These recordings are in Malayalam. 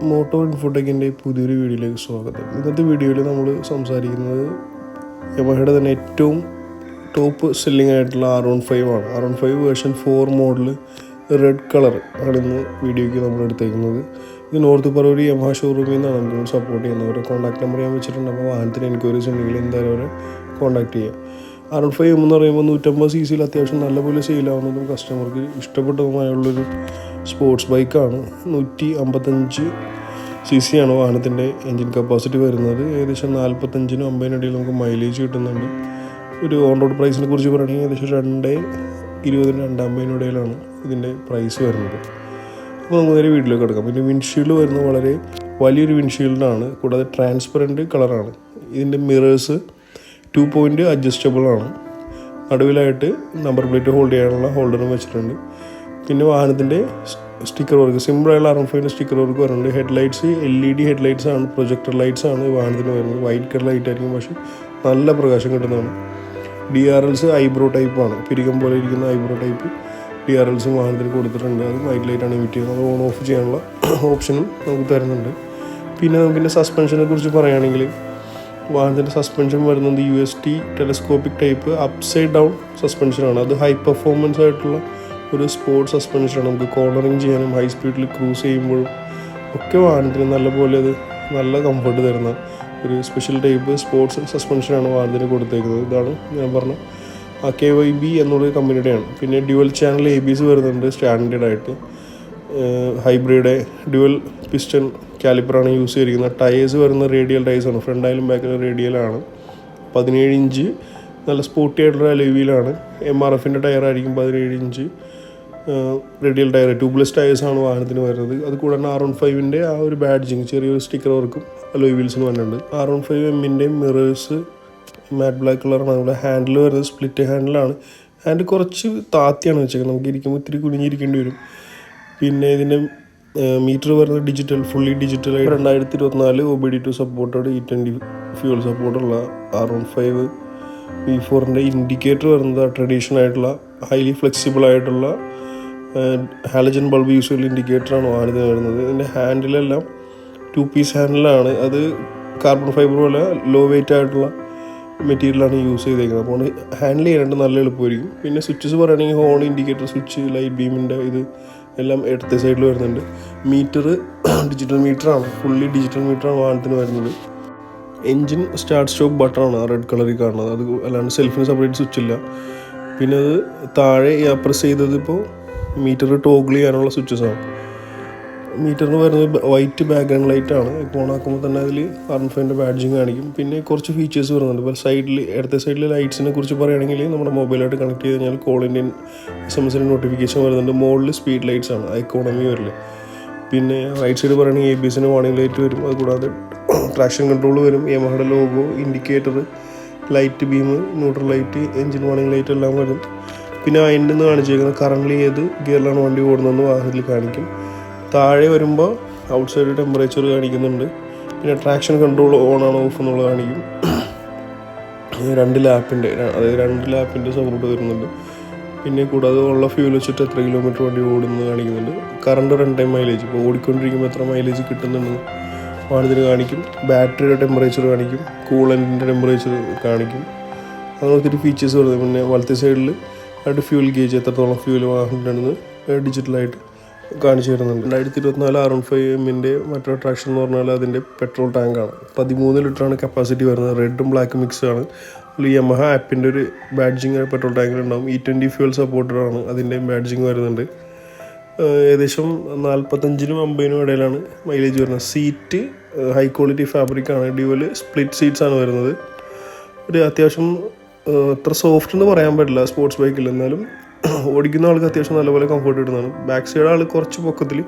മോട്ടോ ഇൻഫോടെക്കിൻ്റെ പുതിയൊരു വീഡിയോയിലേക്ക് സ്വാഗതം. ഇന്നത്തെ വീഡിയോയിൽ നമ്മൾ സംസാരിക്കുന്നത് യമഹയുടെ തന്നെ ഏറ്റവും ടോപ്പ് സെല്ലിംഗ് ആയിട്ടുള്ള R15 ആണ്. R15 version 4 model red colour ആണ് ഇന്ന് വീഡിയോയ്ക്ക് നമ്മൾ എടുത്തേക്കുന്നത്. ഇത് നോർത്ത് പറവൂർ യമഹ ഷോറൂമിൽ നിന്നാണ് നമ്മൾ സപ്പോർട്ട് ചെയ്യുന്നത്. അവരുടെ കോൺടാക്ട് നമ്പർ ഞാൻ വെച്ചിട്ടുണ്ട്. അപ്പോൾ വാഹനത്തിന് എൻക്വയറീസ് ഉണ്ടെങ്കിൽ എന്തായാലും അവരെ കോൺടാക്ട് ചെയ്യാം. R15 എന്ന് പറയുമ്പോൾ 150 cc അത്യാവശ്യം നല്ലപോലെ സെയിലാവുന്നതും കസ്റ്റമർക്ക് ഇഷ്ടപ്പെട്ടതുമായുള്ളൊരു സ്പോർട്സ് ബൈക്കാണ്. 155 cc ആണ് വാഹനത്തിൻ്റെ എൻജിൻ കപ്പാസിറ്റി വരുന്നത്. ഏകദേശം 45-നും 50-നും ഇടയിൽ നമുക്ക് മൈലേജ് കിട്ടുന്നുണ്ട്. ഒരു ഓൺ റോഡ് പ്രൈസിനെ കുറിച്ച് പറയുകയാണെങ്കിൽ ഏകദേശം 220-നും 250-നും ഇടയിലാണ് ഇതിൻ്റെ പ്രൈസ് വരുന്നത്. അപ്പോൾ നമുക്ക് നേരെ വീട്ടിലേക്ക് കിടക്കാം. പിന്നെ വിൻഷീൽഡ് വരുന്നത് വളരെ വലിയൊരു വിൻഷീൽഡാണ്. കൂടാതെ ട്രാൻസ്പെറൻറ്റ് കളറാണ്. ഇതിൻ്റെ മിറേഴ്സ് 2 പോയിൻ്റ് അഡ്ജസ്റ്റബിൾ ആണ്. നടുവിലായിട്ട് നമ്പർ പ്ലേറ്റ് ഹോൾഡ് ചെയ്യാനുള്ള ഹോൾഡറും വെച്ചിട്ടുണ്ട്. പിന്നെ വാഹനത്തിൻ്റെ സ്റ്റിക്കർ വർക്ക് സിമ്പിളായുള്ള R15 സ്റ്റിക്കർ വർക്ക് വരുന്നുണ്ട്. ഹെഡ്ലൈറ്റ്സ് LED ഹെഡ്ലൈറ്റ്സ് ആണ്, പ്രൊജക്ടർ ലൈറ്റ്സ് ആണ് വാഹനത്തിന് വരുന്നത്. വൈറ്റ് കളർ ലൈറ്റ് ആയിരിക്കും, പക്ഷേ നല്ല പ്രകാശം കിട്ടുന്നതാണ്. DRLs ഐബ്രോ ടൈപ്പാണ്. പിരികം പോലെ ഇരിക്കുന്ന ഐബ്രോ ടൈപ്പ് DRLസും വാഹനത്തിന് കൊടുത്തിട്ടുണ്ട്. അത് വൈറ്റ് ലൈറ്റാണ് എമിറ്റ് ചെയ്യുന്നത്. അത് ഓൺ ഓഫ് ചെയ്യാനുള്ള ഓപ്ഷനും നമുക്ക് തരുന്നുണ്ട്. പിന്നെ നമുക്കിൻ്റെ സസ്പെൻഷനെ കുറിച്ച് പറയുകയാണെങ്കിൽ വാഹനത്തിൻ്റെ സസ്പെൻഷൻ വരുന്നത് UST telescopic type upside down സസ്പെൻഷനാണ്. അത് ഹൈ പെർഫോമൻസ് ആയിട്ടുള്ള ഒരു സ്പോർട്സ് സസ്പെൻഷനാണ്. നമുക്ക് കോർണറിങ് ചെയ്യാനും ഹൈ സ്പീഡിൽ ക്രൂസ് ചെയ്യുമ്പോഴും ഒക്കെ വാഹനത്തിന് നല്ലപോലെ അത് നല്ല കംഫർട്ട് തരുന്ന ഒരു സ്പെഷ്യൽ ടൈപ്പ് സ്പോർട്സ് സസ്പെൻഷനാണ് വാഹനത്തിന് കൊടുത്തേക്കുന്നത്. ഇതാണ് ഞാൻ പറഞ്ഞ KYB എന്നുള്ള കമ്പനിയുടെയാണ്. പിന്നെ ഡ്യുവൽ ചാനൽ ABS വരുന്നുണ്ട് സ്റ്റാൻഡേർഡായിട്ട്. ഹൈബ്രിഡ് ഡ്യുവൽ പിസ്റ്റൺ കാലിപ്പറാണ് യൂസ് ചെയ്തിരിക്കുന്നത്. ടയേഴ്സ് വരുന്ന റേഡിയൽ ടയേഴ്സാണ്. ഫ്രണ്ടായാലും ബാക്കിലും റേഡിയലാണ്. 17 ഇഞ്ച് നല്ല സ്പോർട്ടി ആയിട്ടുള്ള അലോയിലാണ്. MRFൻ്റെ ടയറായിരിക്കും 17 ഇഞ്ച് റേഡിയൽ ടയർ. ട്യൂബ്ലെസ് ടയേഴ്സാണ് വാഹനത്തിന് വരുന്നത്. അത് കൂടാതെ R15ൻ്റെ ആ ഒരു ബാഡ്ജിങ് ചെറിയൊരു സ്റ്റിക്കർ വർക്കും അലോയ് വീൽസിന് വന്നിട്ടുണ്ട്. R15M മിറേഴ്സ് മാറ്റ് ബ്ലാക്ക് കളറാണ്. നമ്മുടെ ഹാൻഡിൽ വരുന്നത് സ്പ്ലിറ്റ് ഹാൻഡിലാണ്. ഹാൻഡ് കുറച്ച് താത്തിയാണ് വെച്ചേക്കുന്നത്. നമുക്ക് ഇരിക്കുമ്പോൾ ഇത്തിരി കുനിഞ്ഞിരിക്കേണ്ടി വരും. പിന്നെ ഇതിൻ്റെ മീറ്റർ വരുന്നത് ഡിജിറ്റൽ, ഫുള്ളി ഡിജിറ്റലായിട്ട് 2024 OBD2 സപ്പോർട്ടഡ് E20 ഫ്യൂൽ സപ്പോർട്ടുള്ള R15 V4ൻ്റെ ഇൻഡിക്കേറ്റർ വരുന്നത് ട്രഡീഷണൽ ആയിട്ടുള്ള ഹൈലി ഫ്ലെക്സിബിൾ ആയിട്ടുള്ള ഹാലജൻ ബൾബ് യൂസ് ചെയ്യുന്ന ഇൻഡിക്കേറ്ററാണ് വാഹനത്തിന് വരുന്നത്. ഇതിൻ്റെ ഹാൻഡിലെല്ലാം 2 പീസ് ഹാൻഡിലാണ്. അത് കാർബൺ ഫൈബർ പോലെ ലോ വെയിറ്റ് ആയിട്ടുള്ള മെറ്റീരിയലാണ് യൂസ് ചെയ്തേക്കുന്നത്. അപ്പോൾ ഹാൻഡിൽ ചെയ്യാനായിട്ട് നല്ല എളുപ്പമായിരിക്കും. പിന്നെ സ്വിച്ചസ് പറയുകയാണെങ്കിൽ ഹോൺ, ഇൻഡിക്കേറ്റർ സ്വിച്ച്, ലൈറ്റ് ബീമിൻ്റെ ഇത് എല്ലാം ഇടത്തെ സൈഡിൽ വരുന്നുണ്ട്. മീറ്റർ ഡിജിറ്റൽ മീറ്ററാണ്. ഫുള്ളി ഡിജിറ്റൽ മീറ്ററാണ് വാഹനത്തിന് വരുന്നത്. എൻജിൻ സ്റ്റാർട്ട് സ്റ്റോപ്പ് ബട്ടണാണ് റെഡ് കളറിൽ കാണുന്നത്. അത് അല്ലാണ്ട് സെൽഫിന് സെപ്പറേറ്റ് സ്വിച്ച് ഇല്ല. പിന്നെ അത് താഴെ പ്രസ് ചെയ്തത് ഇപ്പോൾ മീറ്റർ ടോഗിൾ ചെയ്യാനുള്ള സ്വിച്ചസാണ്. മീറ്ററിന് വരുന്നത് വൈറ്റ് ബാക്ക്ഗ്രൗണ്ട് ലൈറ്റാണ്. ഇപ്പോൾ ഓണാക്കുമ്പോൾ തന്നെ അതിൽ R15ൻ്റെ ബാഡ്ജിങ് കാണിക്കും. പിന്നെ കുറച്ച് ഫീച്ചേഴ്സ് വരുന്നുണ്ട്. ഇപ്പോൾ സൈഡിൽ ഇടത്തെ സൈഡിൽ ലൈറ്റ്സിനെ കുറിച്ച് പറയുകയാണെങ്കിൽ നമ്മുടെ മൊബൈലായിട്ട് കണക്ട് ചെയ്ത് കഴിഞ്ഞാൽ കോൾ ഇന്ത്യൻ SMS നോട്ടിഫിക്കേഷൻ വരുന്നുണ്ട്. മുകളിൽ സ്പീഡ് ലൈറ്റ്സ് ആണ്, എക്കോണമി വരില്ല. പിന്നെ റൈറ്റ് സൈഡ് പറയുകയാണെങ്കിൽ ABSന് വാർണിംഗ് ലൈറ്റ് വരും. അതുകൂടാതെ ട്രാക്ഷൻ കൺട്രോൾ വരും. യമഹയുടെ ലോഗോ, indicator, light beam, neutral light, engine warning light എല്ലാം വരും. പിന്നെ അതിൻ്റെ നിന്ന് കാണിച്ചേക്കുന്ന കറണ്ട്ലി ഏത് ഗിയറിലാണ് വണ്ടി ഓടുന്നതെന്ന് വാഹനത്തിൽ കാണിക്കും. താഴെ വരുമ്പോൾ ഔട്ട് സൈഡ് ടെമ്പറേച്ചർ കാണിക്കുന്നുണ്ട്. പിന്നെ ട്രാക്ഷൻ കൺട്രോൾ ഓൺ ആണോ ഓഫ് എന്നുള്ളത് കാണിക്കും. 2 ലാപ്പിൻ്റെ സപ്പോർട്ട് വരുന്നുണ്ട്. പിന്നെ കൂടാതെ ഉള്ള ഫ്യൂൽ വെച്ചിട്ട് എത്ര കിലോമീറ്റർ വണ്ടി ഓടുന്നത് കാണിക്കുന്നുണ്ട്. കറണ്ട് റൺ ടൈം മൈലേജ്, ഇപ്പോൾ ഓടിക്കൊണ്ടിരിക്കുമ്പോൾ എത്ര മൈലേജ് കിട്ടുന്നുണ്ടെന്ന് വാഹനത്തിന് കാണിക്കും. ബാറ്ററിയുടെ ടെമ്പറേച്ചർ കാണിക്കും. കൂളൻറ്റിൻ്റെ ടെമ്പറേച്ചർ കാണിക്കും. അങ്ങനെ ഒത്തിരി ഫീച്ചേഴ്സ് വരുന്നത്. പിന്നെ വലത്തെ സൈഡിൽ ആയിട്ട് ഫ്യൂൽ ഗേജ്, എത്രത്തോളം ഫ്യൂൽ വാഹനത്തിനുണ്ടെന്ന് ഡിജിറ്റലായിട്ട് കാണിച്ചു തരുന്നുണ്ട്. 2024 R15ൻ്റെ മറ്റൊരു അട്രാക്ഷൻ എന്ന് പറഞ്ഞാൽ അതിൻ്റെ പെട്രോൾ ടാങ്കാണ്. 13 ലിറ്ററാണ് കപ്പാസിറ്റി വരുന്നത്. റെഡും ബ്ലാക്കും മിക്സാണ്. യമഹ ആപ്പിൻ്റെ ഒരു ബാഡ്ജിങ് പെട്രോൾ ടാങ്കിലുണ്ടാകും. E20 ഫ്യൂൽ സപ്പോർട്ടറാണ്. അതിൻ്റെ ബാഡ്ജിങ് വരുന്നുണ്ട്. ഏകദേശം 45-നും 50-നും ഇടയിലാണ് മൈലേജ് വരുന്നത്. സീറ്റ് ഹൈ ക്വാളിറ്റി ഫാബ്രിക്കാണ്. ഡ്യുവൽ സ്പ്ലിറ്റ് സീറ്റ്സാണ് വരുന്നത്. ഒരു അത്യാവശ്യം അത്ര സോഫ്റ്റ് എന്ന് പറയാൻ പറ്റില്ല സ്പോർട്സ് ബൈക്കിൽ, എന്നാലും ഓടിക്കുന്ന ആൾക്ക് അത്യാവശ്യം നല്ലപോലെ കംഫർട്ട് കിട്ടുന്നതാണ്. ബാക്ക് സൈഡ് ആൾ കുറച്ച് പൊക്കത്തിൽ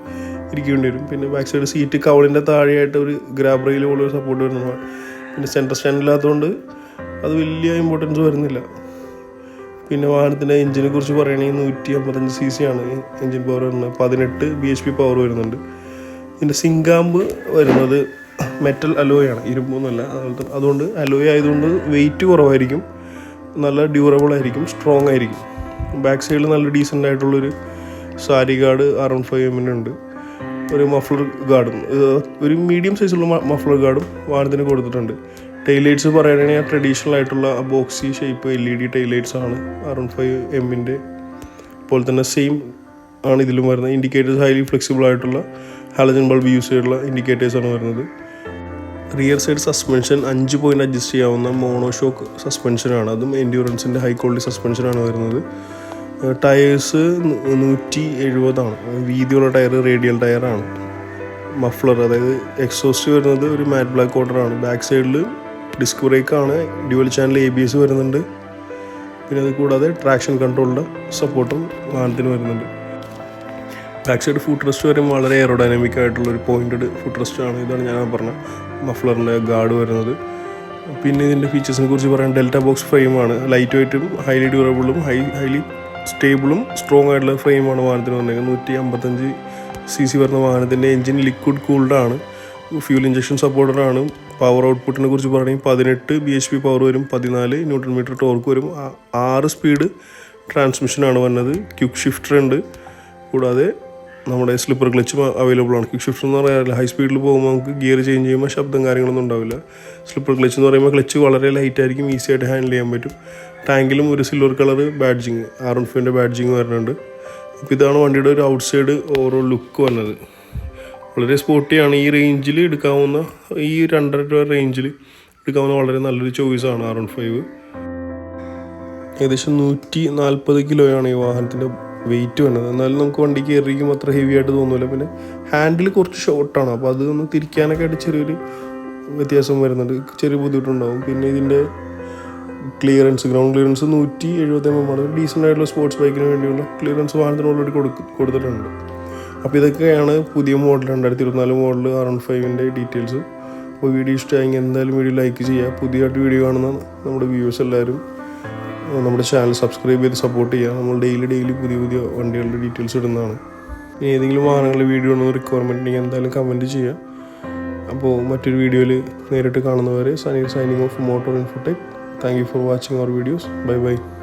ഇരിക്കേണ്ടി വരും. പിന്നെ ബാക്ക് സൈഡ് സീറ്റ് കവളിൻ്റെ താഴെയായിട്ട് ഒരു ഗ്രാബ് റെയിൽ പോലെ ഒരു സപ്പോർട്ട് വരുന്നതാണ്. പിന്നെ സെൻറ്റർ സ്റ്റാൻഡ് ഇല്ലാത്തതുകൊണ്ട് അത് വലിയ ഇമ്പോർട്ടൻസ് വരുന്നില്ല. പിന്നെ വാഹനത്തിൻ്റെ എഞ്ചിനെ കുറിച്ച് പറയുകയാണെങ്കിൽ 155 cc ആണ് എഞ്ചിൻ പവർ വരുന്നത്. 18 bhp പവർ വരുന്നുണ്ട്. ഇതിൻ്റെ സിങ്കാമ്പ് വരുന്നത് മെറ്റൽ അലോയാണ്, ഇരുമ്പൊന്നുമല്ല. അതുകൊണ്ട് അലോയ് ആയതുകൊണ്ട് വെയിറ്റ് കുറവായിരിക്കും, നല്ല ഡ്യൂറബിൾ ആയിരിക്കും, സ്ട്രോങ് ആയിരിക്കും. ബാക്ക് സൈഡിൽ നല്ല ഡീസൻ്റ് ആയിട്ടുള്ളൊരു സാരി ഗാർഡ് R15 ഉണ്ട്. ഒരു മഫ്ലർ ഗാർഡും ഒരു മീഡിയം സൈസുള്ള മഫ്ലർ ഗാർഡും വാഹനത്തിന് കൊടുത്തിട്ടുണ്ട്. ടെയിൽ ലൈറ്റ്സ് പറയുകയാണെങ്കിൽ ട്രഡീഷണൽ ആയിട്ടുള്ള boxy shape LED tail lights ആണ് R15M പോലെ തന്നെ സെയിം ആണ് ഇതിലും വരുന്നത്. ഇൻഡിക്കേറ്റേഴ്സ് ഹൈലി ഫ്ലെക്സിബിൾ ആയിട്ടുള്ള ഹാലജൻ ബൾബ് യൂസ് ചെയ്തിട്ടുള്ള ഇൻഡിക്കേറ്റേഴ്സാണ് വരുന്നത്. Rear side suspension 5 point adjust ചെയ്യാവുന്ന മോണോഷോക്ക് സസ്പെൻഷനാണ്. അതും എൻഡ്യൂറൻസിൻ്റെ ഹൈ ക്വാളിറ്റി സസ്പെൻഷനാണ് വരുന്നത്. ടയേഴ്സ് 170 ആണ്. വീതിയുള്ള ടയർ റേഡിയൽ ടയറാണ്. മഫ്ലർ അതായത് എക്സോസ്റ്റ് വരുന്നത് ഒരു മാറ്റ് ബ്ലാക്ക് കോട്ടറാണ്. ബാക്ക് സൈഡിൽ ഡിസ്ക് ബ്രേക്കാണ്. ഡ്യുവൽ ചാനൽ ABS വരുന്നുണ്ട്. പിന്നെ അത് കൂടാതെ ട്രാക്ഷൻ കൺട്രോളിൻ്റെ സപ്പോർട്ടും വാഹനത്തിന് വരുന്നുണ്ട്. ബാക്ക് സൈഡ് ഫുഡ് റെസ്റ്റ് വരുമ്പോൾ വളരെ എയറോഡൈനാമിക് ആയിട്ടുള്ളൊരു പോയിൻറ്റഡ് ഫുഡ് റെസ്റ്റാണ്. ഇതാണ് ഞാൻ പറഞ്ഞ മഫ്ലറിൻ്റെ ഗാർഡ് വരുന്നത്. പിന്നെ ഇതിൻ്റെ ഫീച്ചേഴ്സിനെ കുറിച്ച് പറയാൻ ഡെൽറ്റ ബോക്സ് ഫ്രെയിമാണ്. ലൈറ്റ് വെയ്റ്റും ഹൈലി ഡ്യൂറബിളും ഹൈലി സ്റ്റേബിളും സ്ട്രോങ് ആയിട്ടുള്ള ഫ്രെയിമാണ് വാഹനത്തിന് വന്നേക്കുന്നത്. 155 cc വരുന്ന വാഹനത്തിൻ്റെ എൻജിൻ ലിക്വിഡ് കൂൾഡാണ്. ഫ്യൂൽ ഇഞ്ചക്ഷൻ സപ്പോർട്ടറാണ്. പവർ ഔട്ട്പുട്ടിനെ കുറിച്ച് പറയുകയാണെങ്കിൽ 18 bhp പവർ വരും, 14 Nm ടോർക്ക് വരും, 6 സ്പീഡ് ട്രാൻസ്മിഷനാണ് വന്നത്. ക്വിക്ക് ഷിഫ്റ്റർ ഉണ്ട്. കൂടാതെ നമ്മുടെ സ്ലിപ്പർ ക്ലച്ചും അവൈലബിൾ ആണ്. ക്വിക്ക് ഷിഫ്റ്റർ എന്ന് പറയാറില്ല, ഹൈ സ്പീഡിൽ പോകുമ്പോൾ നമുക്ക് ഗിയർ ചേഞ്ച് ചെയ്യുമ്പോൾ ശബ്ദം കാര്യങ്ങളൊന്നും ഉണ്ടാവില്ല. സ്ലിപ്പർ ക്ലച്ച് എന്ന് പറയുമ്പോൾ ക്ലച്ച് വളരെ ലൈറ്റ് ആയിരിക്കും, ഈസി ആയിട്ട് ഹാൻഡിൽ ചെയ്യാൻ പറ്റും. ടാങ്കിലും ഒരു silver colour badging R15 badging വരുന്നുണ്ട്. അപ്പോൾ ഇതാണ് വണ്ടിയുടെ ഒരു ഔട്ട് സൈഡ് ഓവറോൾ ലുക്ക് വന്നത്. വളരെ സ്പോർട്ടിയാണ്. ഈ റേഞ്ചിൽ എടുക്കാവുന്ന, ഈ 2.5 രൂപ റേഞ്ചിൽ എടുക്കാവുന്ന വളരെ നല്ലൊരു ചോയ്സാണ് R15. ഏകദേശം 140 കിലോയാണ് ഈ വാഹനത്തിൻ്റെ വെയിറ്റ് വന്നത്. എന്നാലും നമുക്ക് വണ്ടി കയറിയിരിക്കുമ്പോൾ അത്ര ഹെവി ആയിട്ട് തോന്നില്ല. പിന്നെ ഹാൻഡിൽ കുറച്ച് ഷോർട്ടാണ്, അപ്പോൾ അതൊന്ന് തിരിക്കാനൊക്കെ ആയിട്ട് ചെറിയൊരു വ്യത്യാസം വരുന്നുണ്ട്, ചെറിയ ബുദ്ധിമുട്ടുണ്ടാകും. പിന്നെ ഇതിൻ്റെ ഗ്രൗണ്ട് ക്ലിയറൻസ് 170 mm ആണ്. ഡീസൻ്റ് ആയിട്ടുള്ള സ്പോർട്സ് ബൈക്കിന് വേണ്ടിയുള്ള ക്ലിയറൻസ് വാഹനത്തിന് ഓൾറെഡി കൊടുത്തിട്ടുണ്ട്. അപ്പോൾ ഇതൊക്കെയാണ് പുതിയ മോഡൽ 2024 മോഡൽ R15 ഡീറ്റെയിൽസ്. അപ്പോൾ വീഡിയോ ഇഷ്ടമായെങ്കിൽ എന്തായാലും വീഡിയോ ലൈക്ക് ചെയ്യുക. പുതിയതായിട്ട് വീഡിയോ കാണുന്ന നമ്മുടെ വ്യൂവേഴ്സ് എല്ലാവരും നമ്മുടെ ചാനൽ സബ്സ്ക്രൈബ് ചെയ്ത് സപ്പോർട്ട് ചെയ്യുക. നമ്മൾ ഡെയിലി പുതിയ വണ്ടികളുടെ ഡീറ്റെയിൽസ് ഇടുന്നതാണ്. ഏതെങ്കിലും വാഹനങ്ങളുടെ വീഡിയോ ഉണ്ടെന്ന് റിക്വയർമെൻറ്റ് ഉണ്ടെങ്കിൽ എന്തായാലും കമൻറ്റ് ചെയ്യുക. അപ്പോൾ മറ്റൊരു വീഡിയോയിൽ നേരിട്ട് കാണുന്നവരെ signing off motor Infotech. Thank you for watching our videos. Bye bye.